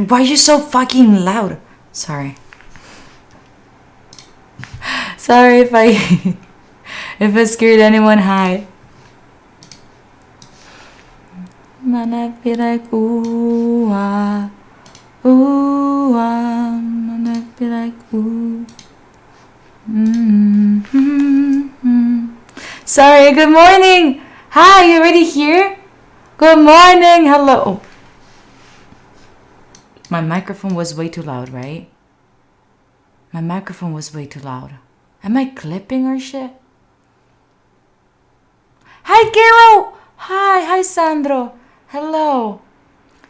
Why are you so fucking loud? Sorry. Sorry if I if I scared anyone. Hi. Man, I feel like ooh ah, ooh ah. Man, I feel like ooh. Sorry. Good morning. Hi. You already here? Good morning. Hello. Oh. My microphone was way too loud, right? My microphone was way too loud. Am I clipping or shit? Hi, Gero! Hi, Sandro. Hello.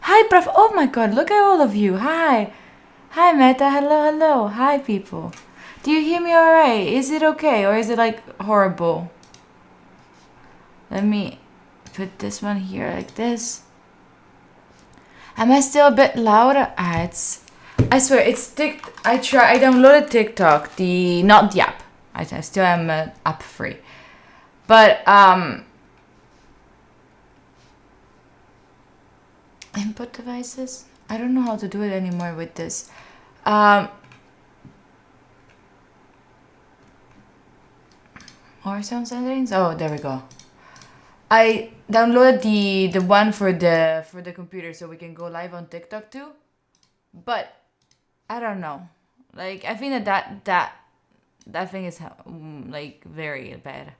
Hi, Prof. Oh my god, look at all of you. Hi. Hi, Meta. Hello. Hi, people. Do you hear me alright? Is it okay or is it like horrible? Let me put this one here like this. Am I still a bit louder? I swear, it's I downloaded TikTok, not the app. I still am app free. But, input devices? I don't know how to do it anymore with this. More sound settings? Oh, there we go. I downloaded the one for the computer so we can go live on TikTok too. But I don't know. Like I think that thing is like very bad.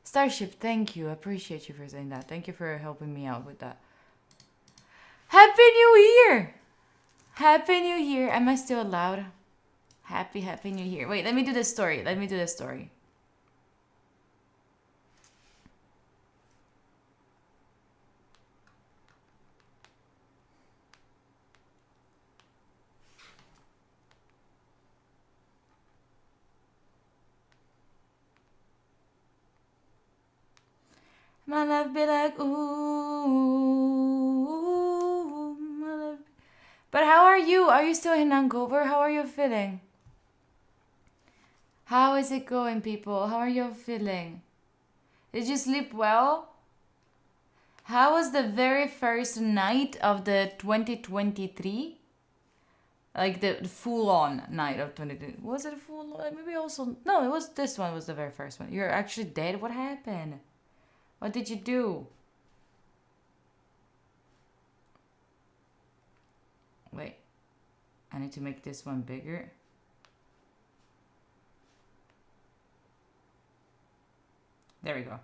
Starship, thank you. I appreciate you for saying that. Thank you for helping me out with that. Happy New Year! Happy New Year. Am I still loud? Happy New Year. Wait, let me do the story. My love be like, ooh, my love. But how are you? Are you still in Vancouver? How are you feeling? How is it going, people? How are you feeling? Did you sleep well? How was the very first night of the 2023? Like the full-on night of 2023. Was it a full-on? Maybe also... No, it was... This one was the very first one. You're actually dead? What happened? What did you do? Wait. I need to make this one bigger. There we go.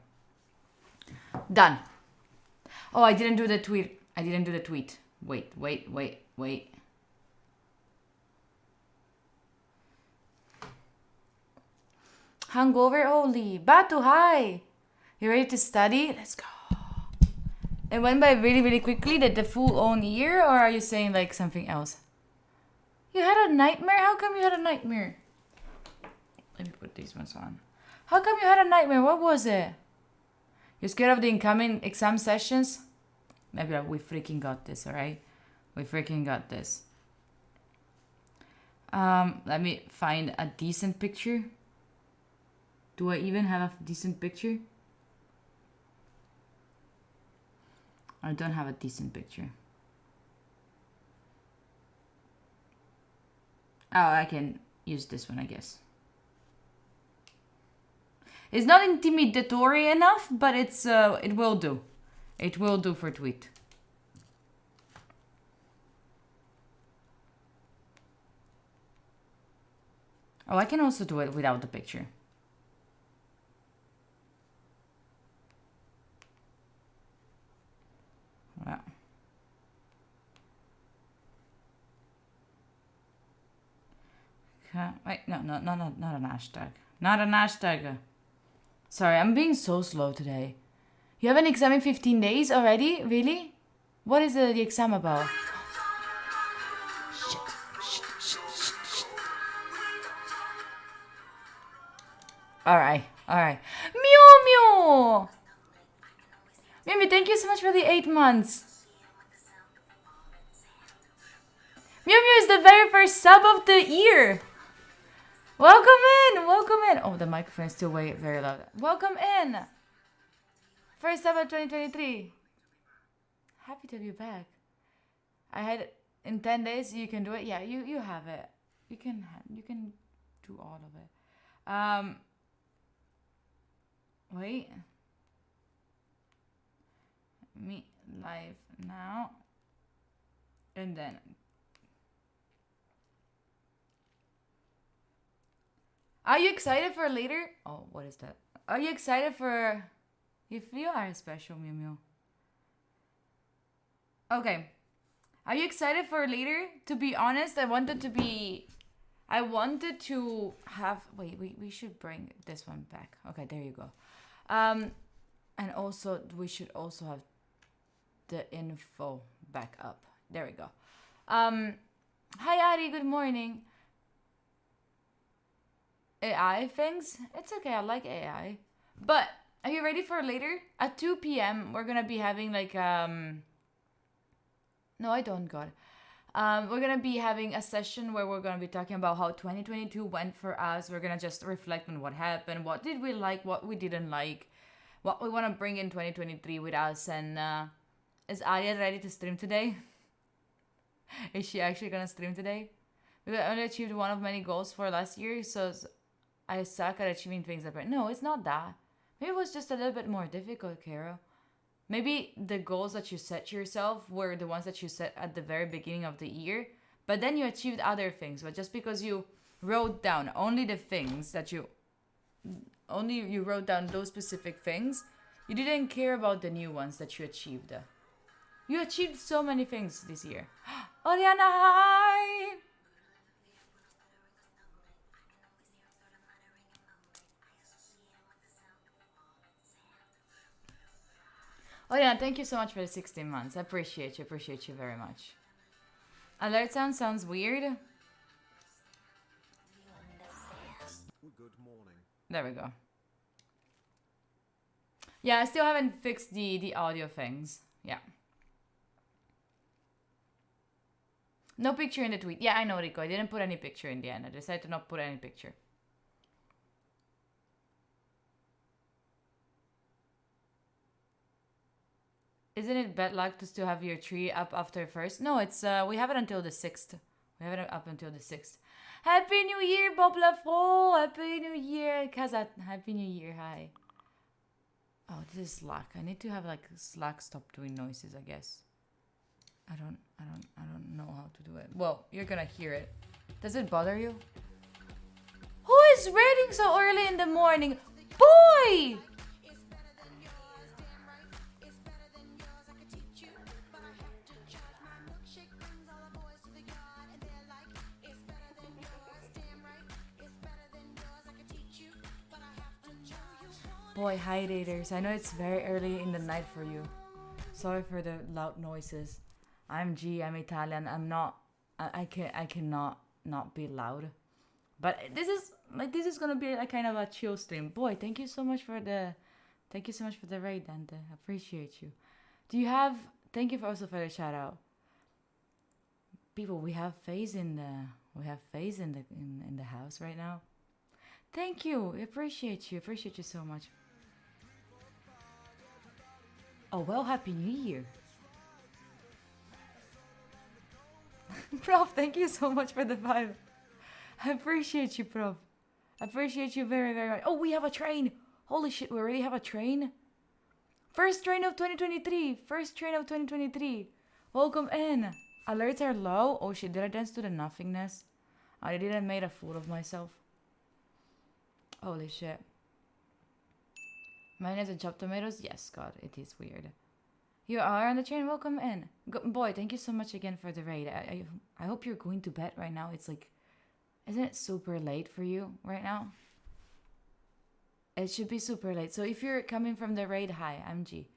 Done. Oh, I didn't do the tweet. Wait. Hangover only. Batu, hi. You ready to study? Let's go. It went by really, really quickly. Did the full on year, or are you saying like something else? You had a nightmare? How come you had a nightmare? Let me put these ones on. How come you had a nightmare? What was it? You're scared of the incoming exam sessions? Maybe like, we freaking got this, alright? We freaking got this. Let me find a decent picture. Do I even have a decent picture? I don't have a decent picture. Oh, I can use this one, I guess. It's not intimidatory enough, but it's it will do. It will do for tweet. Oh, I can also do it without the picture. Wow. Okay. Wait, no, not an hashtag. Not an hashtag. Sorry, I'm being so slow today. You have an exam in 15 days already? Really? What is the exam about? Shit. Alright. Mew! Mimi, thank you so much for the 8 months. Mew is the very first sub of the year. Welcome in. Oh, the microphone is still very loud. Welcome in. First sub of 2023. Happy to be back. I had in 10 days. You can do it. Yeah, you have it. You can do all of it. Wait. Me live now. And then are you excited for later? Oh, what is that? Are you excited for if you are special, Mew Mew? Okay. Are you excited for later? To be honest, I wanted to have wait, we should bring this one back. Okay, there you go. And also we should also have the info back up. There we go. Hi Ari, good morning. AI things? It's okay, I like AI. But are you ready for later? At 2 p.m. we're gonna be having like no, I don't got it. We're gonna be having a session where we're gonna be talking about how 2022 went for us. We're gonna just reflect on what happened, what did we like, what we didn't like, what we want to bring in 2023 with us. And is Aria ready to stream today? Is she actually gonna stream today? We only achieved one of many goals for last year, so I suck at achieving things. No, it's not that. Maybe it was just a little bit more difficult, Kara. Maybe the goals that you set yourself were the ones that you set at the very beginning of the year, but then you achieved other things. But just because you wrote down only the things that you wrote down those specific things, you didn't care about the new ones that you achieved. You achieved so many things this year. Oriana, hi! Oriana, thank you so much for the 16 months. I appreciate you very much. Alert sounds weird. Good morning. There we go. Yeah, I still haven't fixed the audio things. Yeah. No picture in the tweet. Yeah, I know, Rico. I didn't put any picture in the end. I decided to not put any picture. Isn't it bad luck to still have your tree up after first? No, it's we have it until the 6th. We have it up until the 6th. Happy New Year, Bob Lafro! Happy New Year, Kazat! Happy New Year, hi. Oh, this is Slack. I need to have like Slack stop doing noises, I guess. I don't know how to do it. Well, you're gonna hear it. Does it bother you? Who is reading so early in the morning? Boy! Boy, hi daters. I know it's very early in the night for you. Sorry for the loud noises. I'm G, I'm Italian. I cannot not be loud. But this is gonna be a kind of a chill stream. Boy, thank you so much for the raid, Dante. I appreciate you. Thank you also for the shout out. People, we have FaZe in the house right now. Thank you. I appreciate you. Appreciate you so much. Oh, well, Happy New Year. Prof, thank you so much for the vibe. I appreciate you, Prof. I appreciate you very, very much. Oh, we have a train. Holy shit, we already have a train? First train of 2023. First train of 2023. Welcome in. Alerts are low. Oh shit, did I dance to the nothingness? I didn't make a fool of myself. Holy shit. Mayonnaise and chopped tomatoes? Yes, God, it is weird. You are on the train? Welcome in. Boy, thank you so much again for the raid. I hope you're going to bed right now. It's like, isn't it super late for you right now? It should be super late. So if you're coming from the raid, hi, I'm G.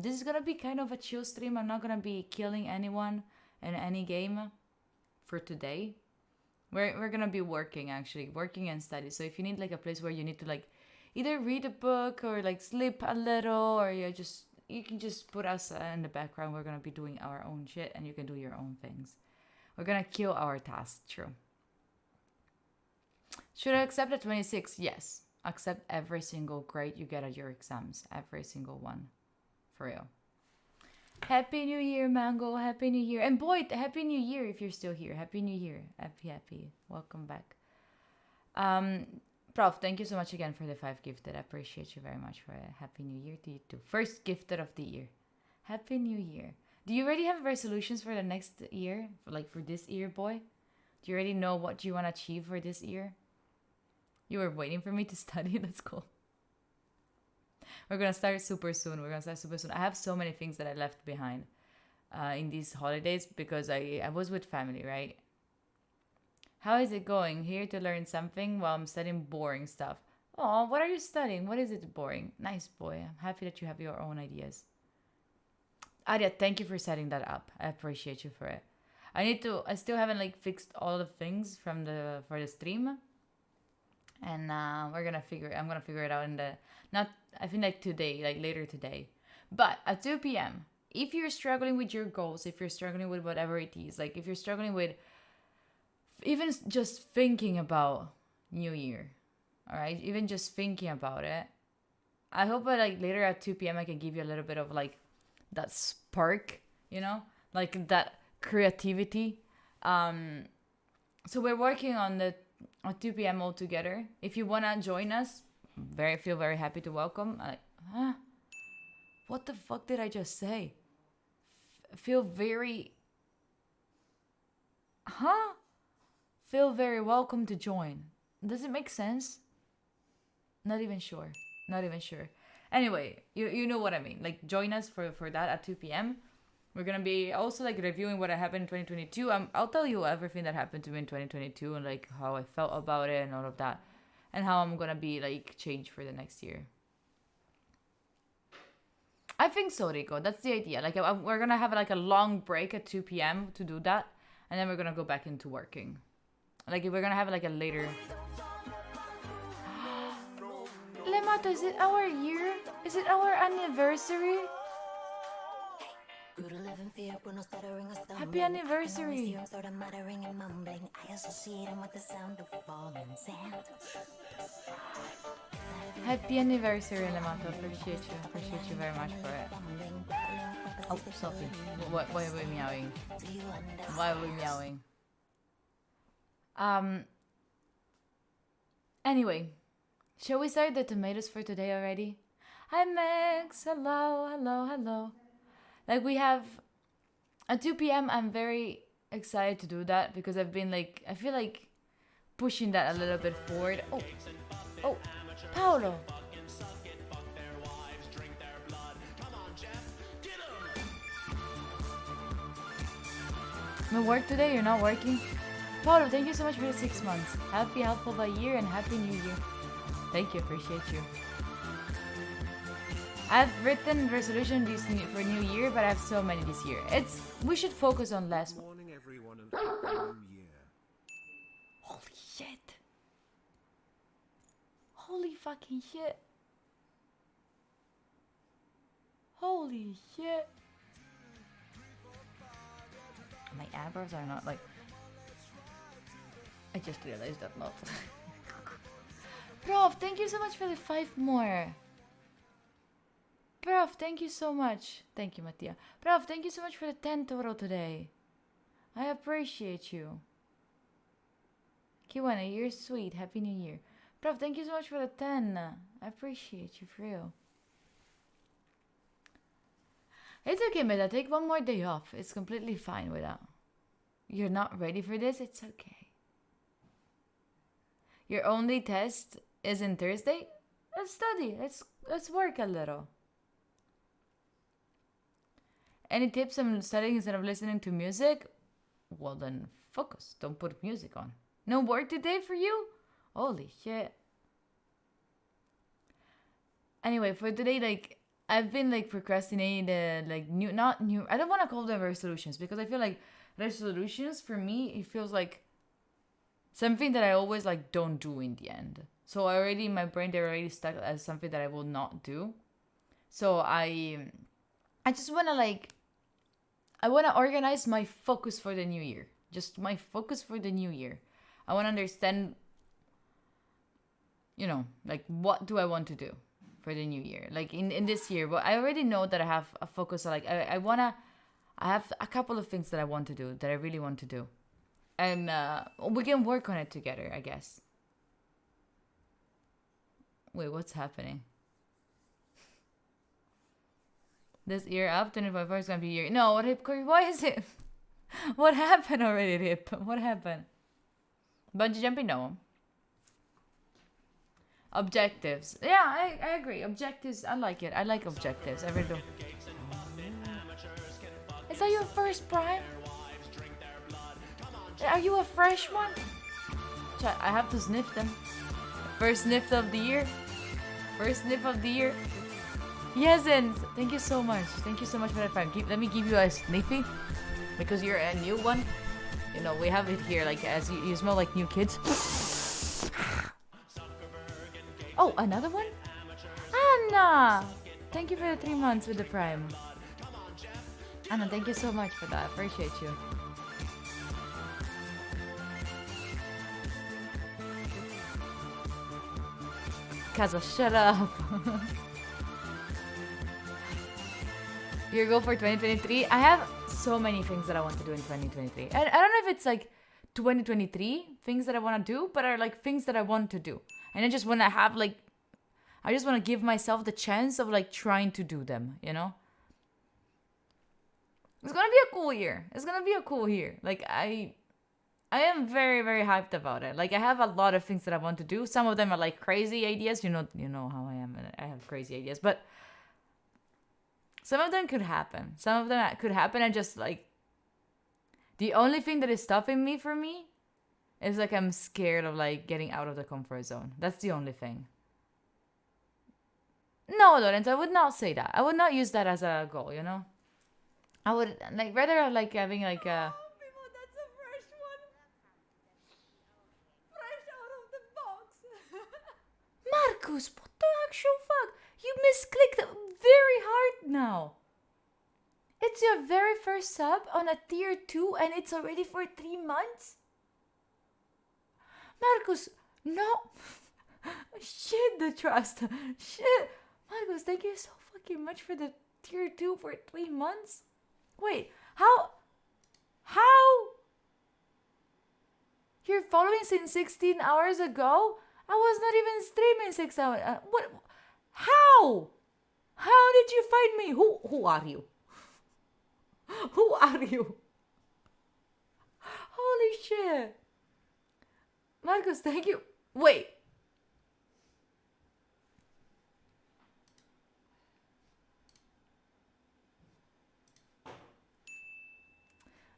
This is gonna be kind of a chill stream. I'm not gonna be killing anyone in any game for today. We're gonna be working and study. So if you need like a place where you need to like either read a book or like sleep a little, or you can just put us in the background. We're gonna be doing our own shit and you can do your own things. We're gonna kill our tasks, true. Should I accept the 26? Yes. Accept every single grade you get at your exams. Every single one. For real. Happy New Year, Mango. Happy New Year. And boy, Happy New Year if you're still here. Happy New Year. Happy. Welcome back. Prof, thank you so much again for the 5 gifted. I appreciate you very much for it. Happy New Year to you too. First gifted of the year. Happy New Year. Do you already have resolutions for the next year? For this year, boy? Do you already know what you want to achieve for this year? You were waiting for me to study? That's cool. We're going to start super soon. I have so many things that I left behind in these holidays because I was with family, right? How is it going? Here to learn something while I'm studying boring stuff. Oh, what are you studying? What is it boring? Nice boy. I'm happy that you have your own ideas. Arya, thank you for setting that up. I appreciate you for it. I still haven't fixed all the things for the stream. And I'm gonna figure it out I think today, later today. But at 2 p.m., if you're struggling with your goals, if you're struggling with whatever it is, if you're struggling with even just thinking about New Year, all right, even just thinking about it, I hope that later at 2 p.m. I can give you a little bit of that spark, that creativity. So we're working on at 2 p.m. all together. If you wanna join us, feel very happy to welcome. What the fuck did I just say? Feel very welcome to join. Does it make sense? Not even sure. Anyway, you know what I mean. Join us for that at 2 p.m. We're gonna be also reviewing what happened in 2022. I'll tell you everything that happened to me in 2022 and how I felt about it and all of that, and how I'm gonna be changed for the next year. I think so, Rico. That's the idea. We're gonna have a long break at 2 p.m. to do that, and then we're gonna go back into working. We're gonna have a later. Lemato, is it our year? Is it our anniversary? Happy anniversary! Happy anniversary, Lemato. Appreciate you very much for it. Oh, Sophie. Why are we meowing? Anyway, shall we start the tomatoes for today already? Hi, Max. Hello. We have at 2 p.m. I'm very excited to do that because I've been I feel pushing that a little bit forward. Oh, Paolo. You work today? You're not working? Paolo, thank you so much for the 6 months. Happy Helpful by Year and Happy New Year. Thank you, appreciate you. I've written resolution for New Year, but I have so many this year. We should focus on less. Good morning, everyone, and Happy New Year. Holy shit. Holy fucking shit. Holy shit. My eyebrows are not I just realized that not. Prof, thank you so much for the 5 more. Prof, thank you so much. Thank you, Mattia. Prof, thank you so much for the 10 total today. I appreciate you. Kiwana, you're sweet. Happy New Year. Prof, thank you so much for the 10. I appreciate you, for real. It's okay, Meta. Take 1 more day off. It's completely fine with that. You're not ready for this? It's okay. Your only test is in Thursday? Let's study. Let's work a little. Any tips on studying instead of listening to music? Well then, focus. Don't put music on. No work today for you? Holy shit. Anyway, for today, I've been procrastinating the I don't want to call them resolutions because I feel resolutions for me, it feels something that I always don't do in the end. So already in my brain, they're already stuck as something that I will not do. So I just want to I want to organize my focus for the new year. Just my focus for the new year. I want to understand, what do I want to do for the new year, like in this year. But I already know that I have a focus. Like I have a couple of things that I want to do, that I really want to do, and we can work on it together, I guess. Wait, what's happening? This year up, 2024 is gonna be year. No, what, Rip? Why is it? What happened already, Rip? What happened? Bungee jumping? No. Objectives. Yeah, I agree. Objectives, I like it. I like objectives. I really do. Is that your first Prime? Are you a fresh one? I have to sniff them. First sniff of the year. First sniff of the year. Yes, and thank you so much. Thank you so much for that Prime. Let me give you a sniffy, because you're a new one. You know, we have it here, like, as you smell like new kids. Oh, another one? Anna! Thank you for the 3 months with the Prime. Anna, thank you so much for that. I appreciate you. Kaza, shut up. Your goal for 2023? I have so many things that I want to do in 2023. And I don't know if it's like 2023 things that I want to do, but are like things that I want to do. And I just want to have like, I just want to give myself the chance of like trying to do them, you know? It's gonna be a cool year. It's gonna be a cool year. Like I am very, very hyped about it. Like I have a lot of things that I want to do. Some of them are like crazy ideas. You know how I am. I have crazy ideas, but some of them could happen. Some of them could happen. And just like the only thing that is stopping me for me is like I'm scared of like getting out of the comfort zone. That's the only thing. No, Lorenzo, I would not say that. I would not use that as a goal, you know? I would like rather like having like a... Oh, people, that's a fresh one. Fresh out of the box. Marcus, what the actual fuck? You misclicked very hard now. It's your very first sub on a tier 2 and it's already for 3 months? Marcus, no. Shit, the trust. Shit. Marcus, thank you so fucking much for the tier 2 for 3 months. Wait, how? You're following since 16 hours ago? I was not even streaming 6 hours. What? How? How did you find me? Who are you? Who are you? Holy shit. Marcus, thank you. Wait.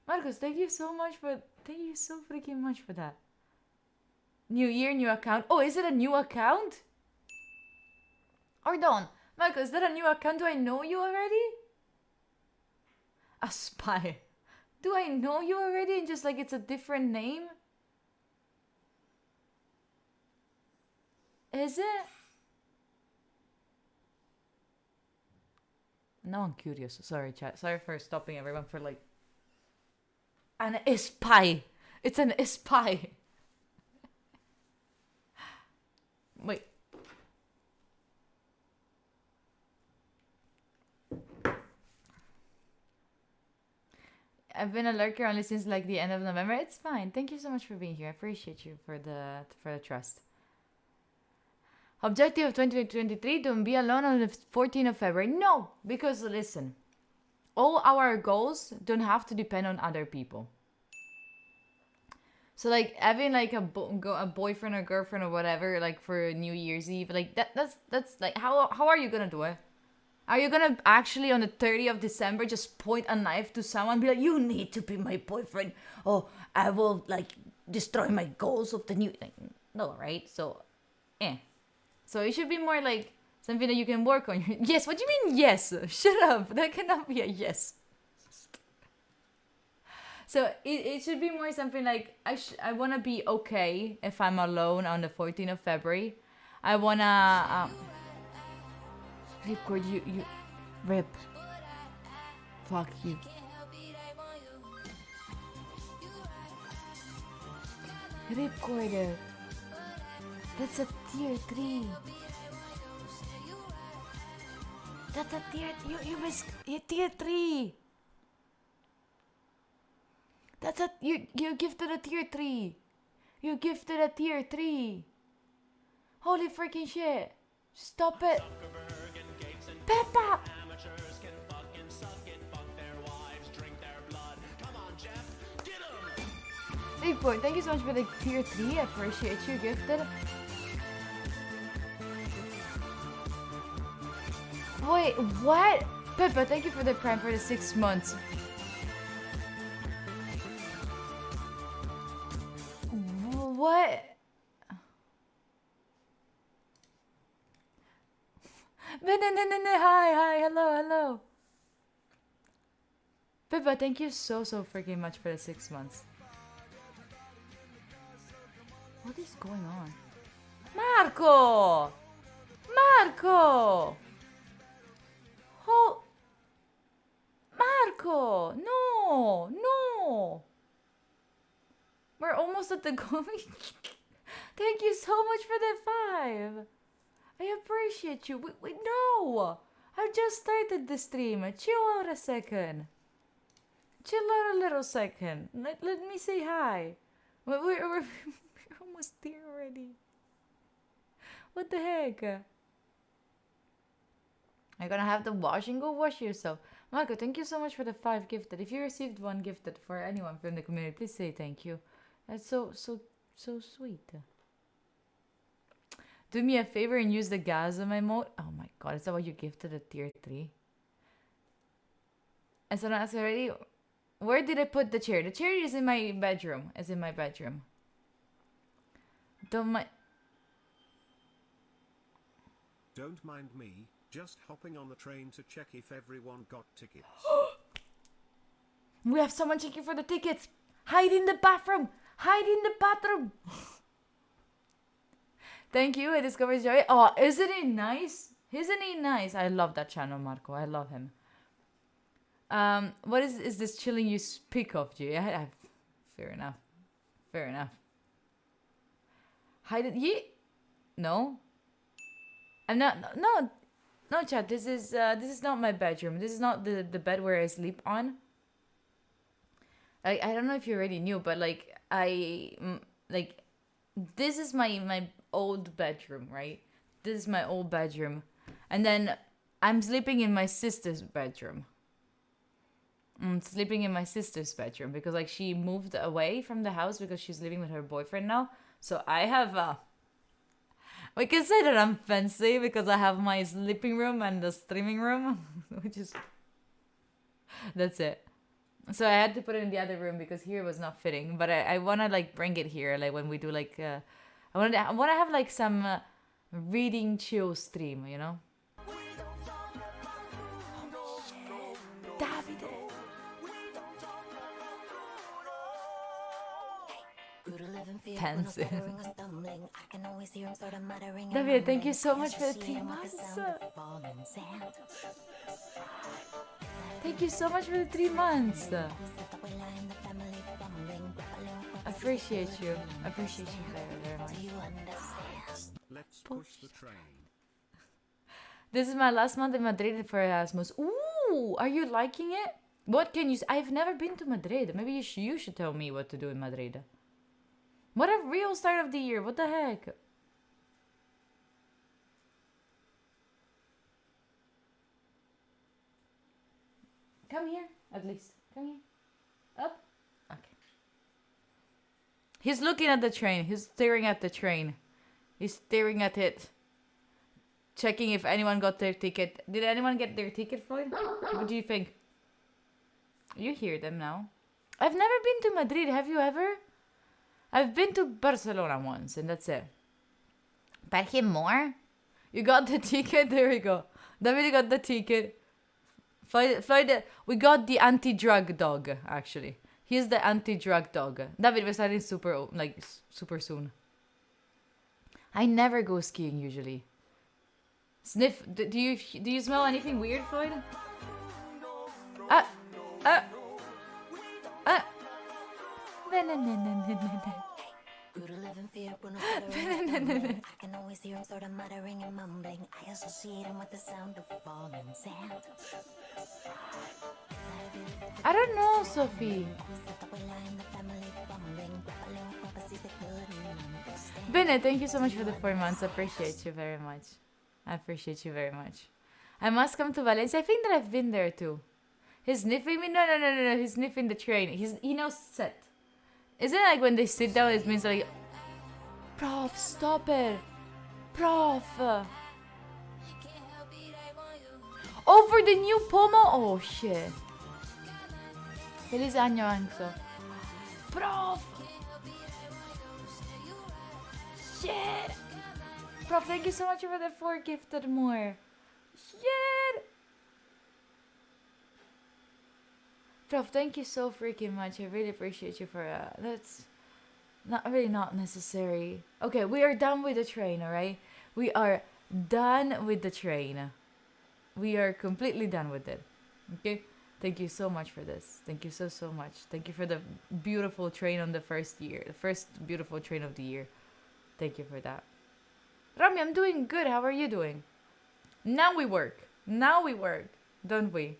Marcus, thank you so freaking much for that. New year, new account. Oh, is it a new account? Or don't. Marcus, is that a new account? Do I know you already? A spy. Do I know you already and just like it's a different name? Is it? Now I'm curious. Sorry, chat. Sorry for stopping everyone for like... An spy. It's an spy. Wait. I've been a lurker only since like the end of November. It's fine. Thank you so much for being here. I appreciate you for the trust. Objective of 2023, don't be alone on the 14th of February. No, because listen, all our goals don't have to depend on other people. So like having like a boyfriend or girlfriend or whatever, like for New Year's Eve, like that's like how are you gonna do it? Are you gonna actually on the 30th of December just point a knife to someone and be like, you need to be my boyfriend, or I will like destroy my goals of the new, like, no, right? So so it should be more like something that you can work on. Yes, what do you mean yes? Shut up, that cannot be a yes. So it should be more something like I want to be okay if I'm alone on the 14th of February. I want to Ripcord, you Rip. Fuck you. Ripcord. That's a tier 3. That's a tier. You missed tier 3. That's a you gifted a tier 3. You gifted a tier 3. Holy freaking shit! Stop it, Peppa. Big boy, thank you so much for the tier 3. I appreciate you, gifted. Wait, what? Peppa, thank you for the prime for the 6 months. What? Hi, hello. Peppa, thank you so freaking much for the 6 months. What is going on? Marco! Oh, Marco! No! We're almost at the goal. Thank you so much for the 5. I appreciate you. Wait, no! I just started the stream. Chill out a second. Chill out a little second. Let me say hi. We're almost there already. What the heck? You're gonna have to wash and go wash yourself. Marco, thank you so much for the 5 gifted. If you received 1 gifted for anyone from the community, please say thank you. That's so sweet. Do me a favor and use the Gasm emote. Oh my god, is that what you gifted a tier 3? And so that's already. Where did I put the chair? The chair is in my bedroom. Don't mind me, just hopping on the train to check if everyone got tickets. We have someone checking for the tickets. Hide in the bathroom. Thank you. I discovered Joy. Oh, isn't he nice? I love that channel, Marco. I love him. What is this chilling you speak of, G? Fair enough. Hide it. No. I'm not. No, chat. This is not my bedroom. This is not the bed where I sleep on. I don't know if you already knew, but this is my old bedroom, right? This is my old bedroom, and then I'm sleeping in my sister's bedroom. Because she moved away from the house because she's living with her boyfriend now. So I have we can say that I'm fancy because I have my sleeping room and the streaming room, which is that's it. So I had to put it in the other room because here was not fitting. But I wanna bring it here, when we do I wanna have some reading chill stream, you know. Fancy. David, thank you so much for the 3 months. Thank you so much for the 3 months. Appreciate you very much. Let's push the train. This is my last month in Madrid for Erasmus. Ooh, are you liking it? What can you? I've never been to Madrid. Maybe you should tell me what to do in Madrid. What a real start of the year. What the heck? Come here, at least. Come here. Up. Okay. He's looking at the train. He's staring at the train. He's staring at it. Checking if anyone got their ticket. Did anyone get their ticket, Floyd? What do you think? You hear them now. I've never been to Madrid. Have you ever? I've been to Barcelona once, and that's it. But him more? You got the ticket? There we go. David got the ticket. Floyd, we got the anti-drug dog, actually. He's the anti-drug dog. David, we're starting super soon. I never go skiing, usually. Sniff, do you smell anything weird, Floyd? Grew to live in fear, Bruno stuttering and stumbling. I can always hear him sort of muttering and mumbling. I associate him with the sound of falling sand. I don't know, Sophie. Bennett, thank you so much for the 4 months. I appreciate you very much. I appreciate you very much. I must come to Valencia. I think that I've been there too. He's sniffing me? No. He's sniffing the train. He knows set. Isn't it like when they sit down, it means like, Prof, stop it. Prof. Oh, for the new Pomo? Oh, shit. Feliz año, Anxo. Prof. Shit. Prof, thank you so much for the 4 gifted more. Shit. Prof, thank you so freaking much. I really appreciate you for that's not necessary. Okay, we are done with the train, alright? We are done with the train. We are completely done with it. Okay? Thank you so much for this. Thank you so much. Thank you for the beautiful train on the first year. The first beautiful train of the year. Thank you for that. Rami, I'm doing good. How are you doing? Now we work. Don't we?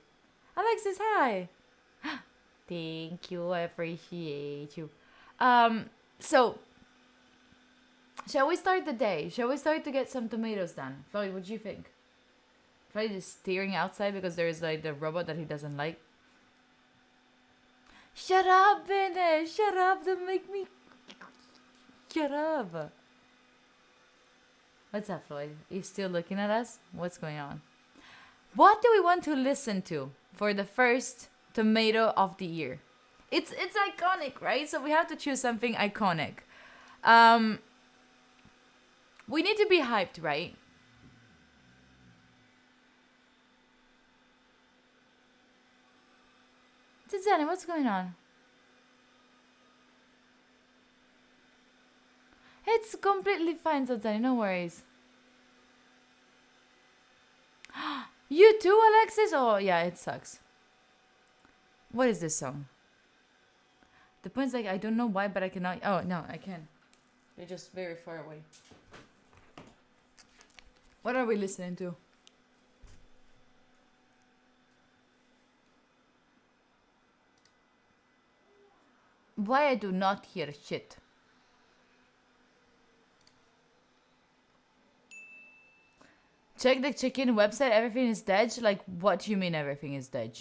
Alexis, hi. Thank you. I appreciate you. So, shall we start the day? Shall we start to get some tomatoes done? Floyd, what do you think? Floyd is staring outside because there is like the robot that he doesn't like. Shut up, Bennett! Shut up! Don't make me... Shut up! What's up, Floyd? You still looking at us? What's going on? What do we want to listen to for the first tomato of the year? It's iconic, right? So we have to choose something iconic. We need to be hyped, right? Tizani, what's going on? It's completely fine, Tizani, no worries. You too, Alexis? Oh, yeah, it sucks. What is this song? The point's like, I don't know why, but I cannot... Oh, no, I can. They're just very far away. What are we listening to? Why I do not hear shit? Check the check-in website, everything is dead? Like, what do you mean everything is dead?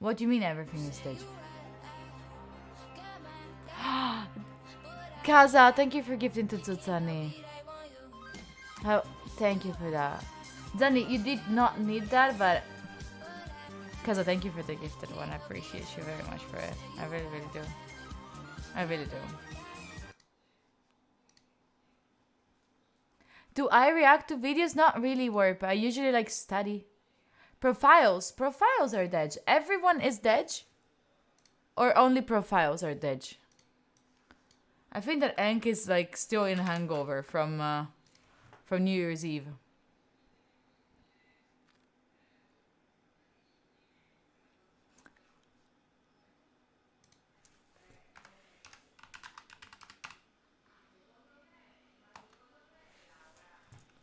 What do you mean everything is dead? Kaza, thank you for gifting to Tsutsani. Oh, thank you for that. Zani, you did not need that, but... Kaza, thank you for the gifted one. I appreciate you very much for it. I really, really do. I really do. Do I react to videos? Not really, work, but I usually like study. Profiles. Profiles are dead. Everyone is dead? Or only profiles are dead? I think that Enk is like still in hangover from New Year's Eve.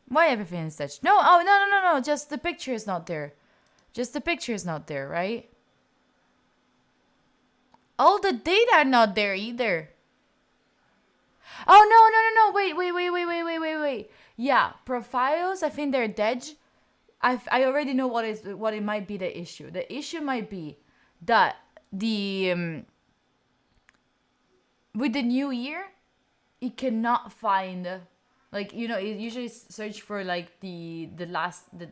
Why everything is dead? No, oh, no. Just the picture is not there. Just the picture is not there, right? All the data are not there either. Oh, no. Wait. Yeah, profiles, I think they're dead. I already know what it might be the issue. The issue might be that the... with the new year, it cannot find... Like, you know, it usually search for like the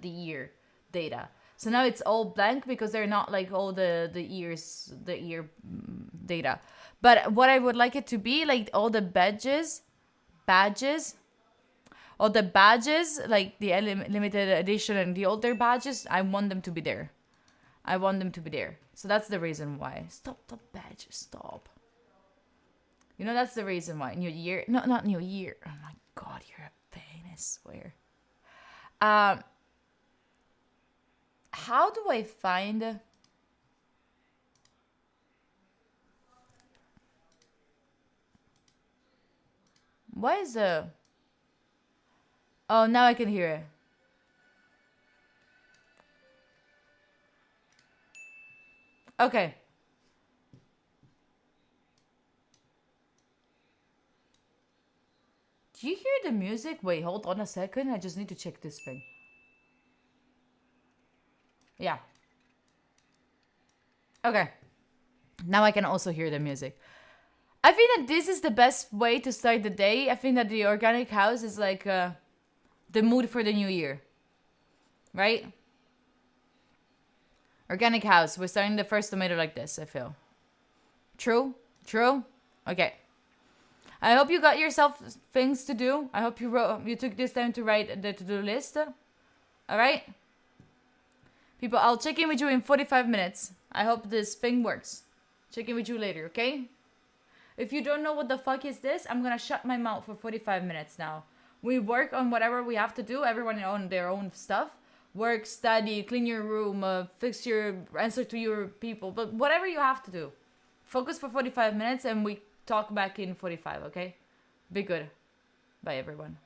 year data. So now it's all blank because they're not like all the year data. But what I would like it to be, like all the badges, like the limited edition and the older badges, I want them to be there. So that's the reason why. Stop the badges, stop. You know, that's the reason why. New year, no, not new year. Oh my God, you're a pain, I swear. How do I find... Why is the... Oh, now I can hear it. Okay. Do you hear the music? Wait, hold on a second. I just need to check this thing. Yeah. Okay. Now I can also hear the music. I think that this is the best way to start the day. I think that the organic house is like the mood for the new year. Right? Organic house. We're starting the first tomato like this, I feel. True? True? Okay. I hope you got yourself things to do. I hope you took this time to write the to-do list. Alright? People, I'll check in with you in 45 minutes. I hope this thing works. Check in with you later, okay? If you don't know what the fuck is this, I'm gonna shut my mouth for 45 minutes now. We work on whatever we have to do. Everyone on their own stuff. Work, study, clean your room, fix your... answer to your people. But whatever you have to do. Focus for 45 minutes and we talk back in 45, okay? Be good. Bye, everyone.